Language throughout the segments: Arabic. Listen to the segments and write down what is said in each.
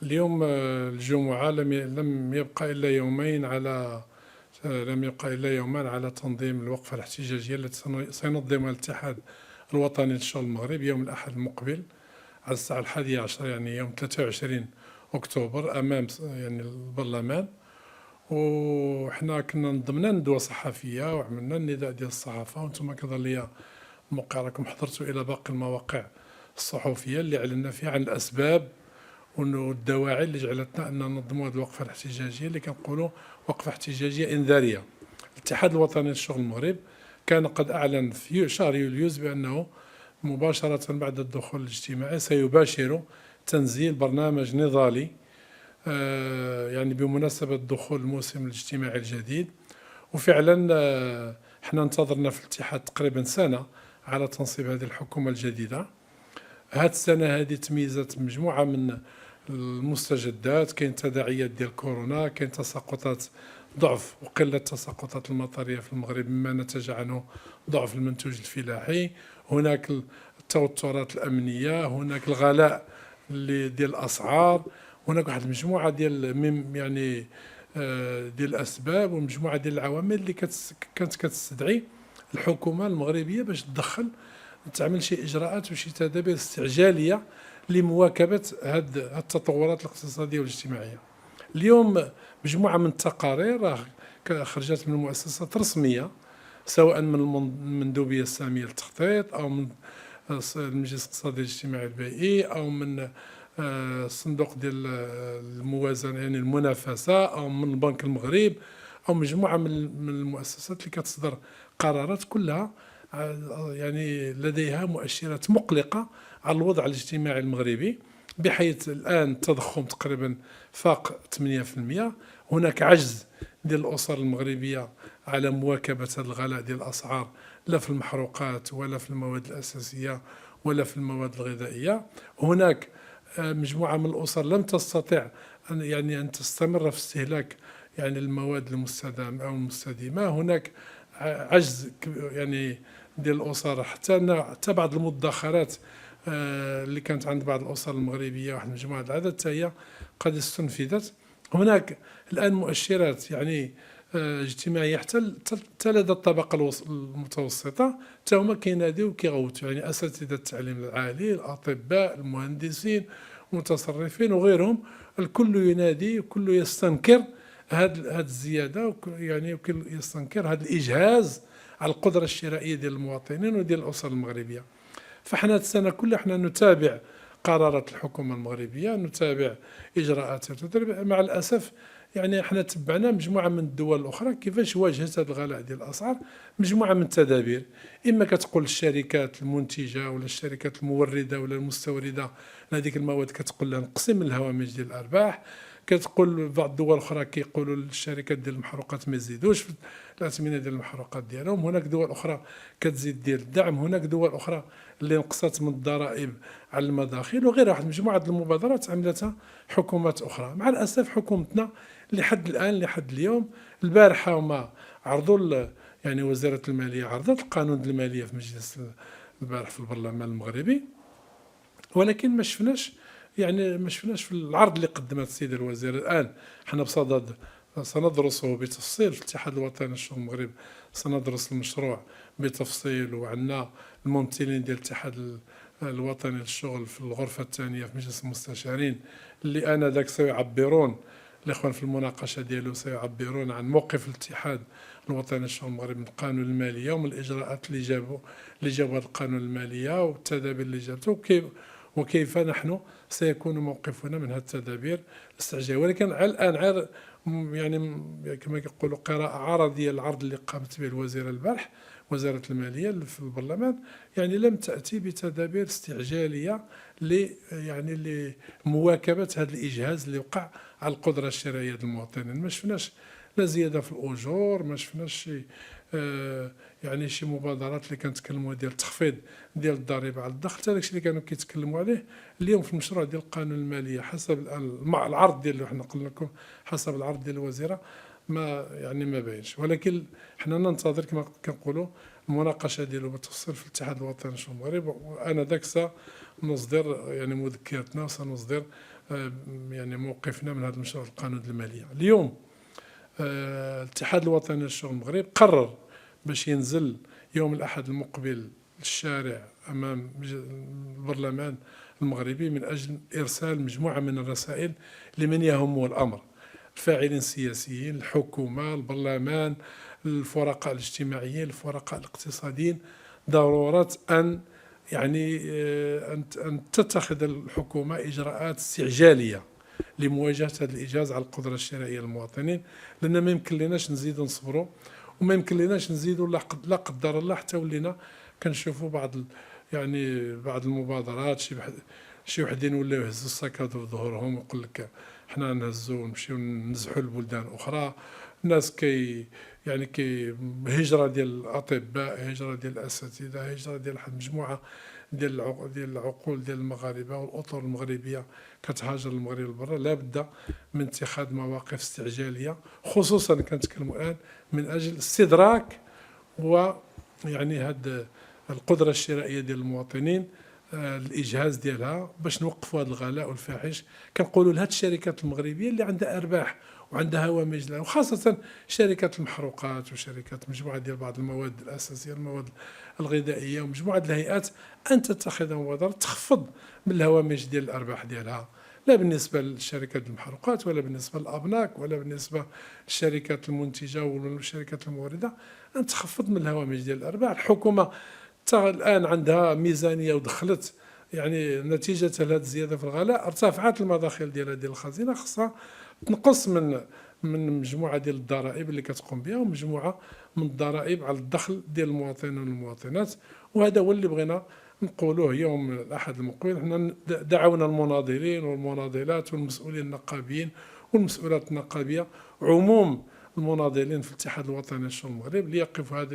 اليوم الجمعة لم يبقى إلا يومين على لم يبقى إلا يومان على تنظيم الوقفة الاحتجاجية التي سينظمها الاتحاد الوطني للشغل المغرب يوم الأحد المقبل على الساعة 11، يعني يوم 23 أكتوبر أمام يعني البرلمان. وحنا كنا نظمنا ندوة صحفية وعملنا النداء ديال الصحافة، وانتم كظهر ليا الموقع راكم حضرتوا إلى باقي المواقع الصحفية اللي علنا فيها عن الأسباب والدواعي اللي جعلتنا أن ننظموا هذه الوقفة الاحتجاجية اللي كنقولوا وقفة احتجاجية إنذارية. الاتحاد الوطني للشغل المغرب كان قد أعلن في شهر يوليوز بأنه مباشرة بعد الدخول الاجتماعي سيباشر تنزيل برنامج نضالي يعني بمناسبة دخول الموسم الاجتماعي الجديد. وفعلا احنا انتظرنا في الاتحاد تقريبا سنة على تنصيب هذه الحكومة الجديدة. هاد السنة هذه تميزت مجموعة من المستجدات، كاين تداعيات ديال كورونا، كاين تساقطات ضعف وقلة التساقطات المطرية في المغرب مما نتج عنه ضعف المنتوج الفلاحي، هناك التوترات الأمنية، هناك الغلاء اللي ديال الأسعار، هناك واحد المجموعة ديال يعني ديال الأسباب ومجموعة ديال العوامل اللي كانت كتستدعي الحكومة المغربية باش تدخل تعمل شي إجراءات وشي تدابير استعجالية لمواكبة هاد التطورات الاقتصادية والاجتماعية. اليوم مجموعة من التقارير خرجت من مؤسسات رسمية، سواء من المندوبية السامية للتخطيط أو من المجلس الاقتصادي الاجتماعي البيئي أو من الصندوق ديال الموازنة يعني المنافسة أو من البنك المغرب أو مجموعة من المؤسسات اللي كتصدر قرارات كلها يعني لديها مؤشرات مقلقة على الوضع الاجتماعي المغربي، بحيث الآن التضخم تقريبا فاق 8%. هناك عجز ديال الأسر المغربية على مواكبة هذا الغلاء ديال الأسعار، لا في المحروقات ولا في المواد الأساسية ولا في المواد الغذائية. هناك مجموعة من الأسر لم تستطع أن تستمر في استهلاك يعني المواد المستدامة أو المستديمة. هناك عجز يعني ديال الأسر حتى بعض المدخرات اللي كانت عند بعض الأسر المغربية، واحد مجموعة العدد حتى هي قد استنفذت. هناك الآن مؤشرات يعني اجتماعية حتى لدى الطبقة المتوسطة حتى هما كيناديو وكيغوتوا، يعني أساتذة التعليم العالي، الأطباء، المهندسين، المتصرفين وغيرهم، الكل ينادي وكل يستنكر هذه الزيادة، يعني يستنكر هذا الإجهاز على القدرة الشرائية ديال المواطنين وديال الأسر المغربية. فاحنا السنة كلها احنا نتابع قرارات الحكومة المغربية، نتابع إجراءاتها. مع الأسف يعني احنا تبعنا مجموعة من الدول الأخرى كيفاش واجهت هذا الغلاء ديال الأسعار، مجموعة من التدابير، إما كتقول الشركات المنتجة ولا الشركات الموردة ولا المستوردة لهذيك المواد كتقول لها نقسم من الهوامش ديال الأرباح، كتقول بعض الدول الأخرى كيقولوا للشركات ديال المحروقات ما يزيدوش في الأثمنة ديال المحروقات ديالهم، هناك دول أخرى كتزيد ديال الدعم، هناك دول أخرى اللي نقصت من الضرائب على المداخيل وغيرها، واحد مجموعة المبادرات عملتها حكومات أخرى. مع الأسف حكومتنا لحد الآن لحد اليوم، البارحة هما عرضوا يعني وزارة المالية عرضت القانون المالية في مجلس البارح في البرلمان المغربي، ولكن ما شفناش في العرض اللي قدمت السيد الوزير. الآن حنا بصدد سندرسه بتفصيل في الاتحاد الوطني للشغل المغرب، سندرس المشروع بتفصيل، وعندنا الممثلين ديال الاتحاد الوطني للشغل في الغرفة الثانية في مجلس المستشارين اللي آنذاك سيعبرون الإخوان في المناقشة ديالو سيعبرون عن موقف الاتحاد الوطني للشغل المغرب من القانون المالية ومن الإجراءات اللي جابوا هذا القانون المالية والتدابير اللي جابته وكيف نحن سيكون موقفنا من هذه التدابير الاستعجالية. ولكن الآن يعني كما يقولوا قراءة عرضية العرض اللي قامت به الوزيرة البارح وزارة المالية في البرلمان، يعني لم تأتي بتدابير استعجالية يعني لمواكبة هذا الإجهاز اللي وقع على القدرة الشرائية للمواطنين. ما شفناش لا زيادة في الأجور، ما شفناش يعني شي مبادرات اللي كنتكلموا ديال التخفيض ديال الضريبه على الدخل، حتى داكشي اللي كانوا كيتكلموا عليه اليوم في المشروع ديال القانون الماليه حسب العرض ديالو، حنا قلنا لكم حسب العرض ديال الوزيره ما باينش. ولكن حنا ننتظر كما كنقولوا المناقشه ديالو بالتفصيل في الاتحاد الوطني للشؤون المغرب، وانا ذاك سنصدر يعني مذكرتنا وسنصدر يعني موقفنا من هذا المشروع القانون المالية. اليوم الاتحاد الوطني للشغل المغرب قرر باش ينزل يوم الأحد المقبل للشارع أمام البرلمان المغربي من أجل إرسال مجموعة من الرسائل لمن يهمه الأمر، الفاعلين السياسيين، الحكومة، البرلمان، الفرقاء الاجتماعيين، الفرقاء الاقتصاديين، ضرورة أن يعني أن تتخذ الحكومة إجراءات استعجالية لمواجهة هذا الإيجاز على القدرة الشرائية للمواطنين، لأن ما يمكن لناش نزيدوا نصبروا، وما يمكن لناش نزيدوا لا قدر الله حتى ولينا كنشوفوا يعني بعض المبادرات شي وحدين ولاو يهزوا السكادو في ظهورهم ويقول لك حنا نهزوا ونمشيو نزحوا لبلدان أخرى. الناس يعني هجرة ديال الأطباء، هجرة ديال الأساتذة، هجرة ديال واحد مجموعة ديال العقول ديال المغاربة والأطر المغربية كتهاجر المغرب لبرا. لابد من اتخاذ مواقف استعجالية، خصوصا كنتكلموا الآن من أجل استدراك ويعني هاد القدرة الشرائية ديال المواطنين، الإجهاز ديالها باش نوقفوا هذا الغلاء الفاحش. كنقولوا لهاد الشركات المغربية اللي عندها أرباح وعندها هوامش لها، وخاصة شركات المحروقات وشركات مجموعة ديال بعض المواد الأساسية، المواد الغذائية، ومجموعة الهيئات، أن تتخذ مبادرة تخفض من الهوامش ديال الأرباح ديالها، لا بالنسبة للشركات المحروقات ولا بالنسبة للأبناك ولا بالنسبة للشركات المنتجة والشركات الموردة، أن تخفض من الهوامش ديال الأرباح. الحكومة الآن عندها ميزانية ودخلت يعني نتيجة لهذه الزيادة في الغلاء ارتفعت المداخل ديال الخزينة، خصها تنقص من مجموعة ديال الضرائب اللي كتقوم بها، ومجموعة من الضرائب على الدخل ديال المواطنين والمواطنات. وهذا هو اللي بغينا نقولوه يوم الأحد المقبل. حنا دعونا المناضلين والمناضلات والمسؤولين النقابيين والمسؤولات النقابية، عموم المناضلين في الاتحاد الوطني للشغل المغرب، ليقفوا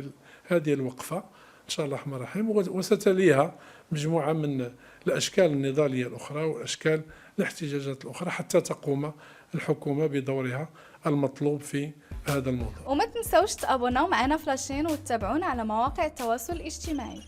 هذه الوقفة إن شاء الله الرحمن الرحيم، وستليها مجموعة من الأشكال النضالية الأخرى والأشكال الاحتجاجات الأخرى حتى تقوم الحكومة بدورها المطلوب في هذا الموضوع. وما تنسوش تابوناو معنا فلاشين وتتابعونا على مواقع التواصل الاجتماعي.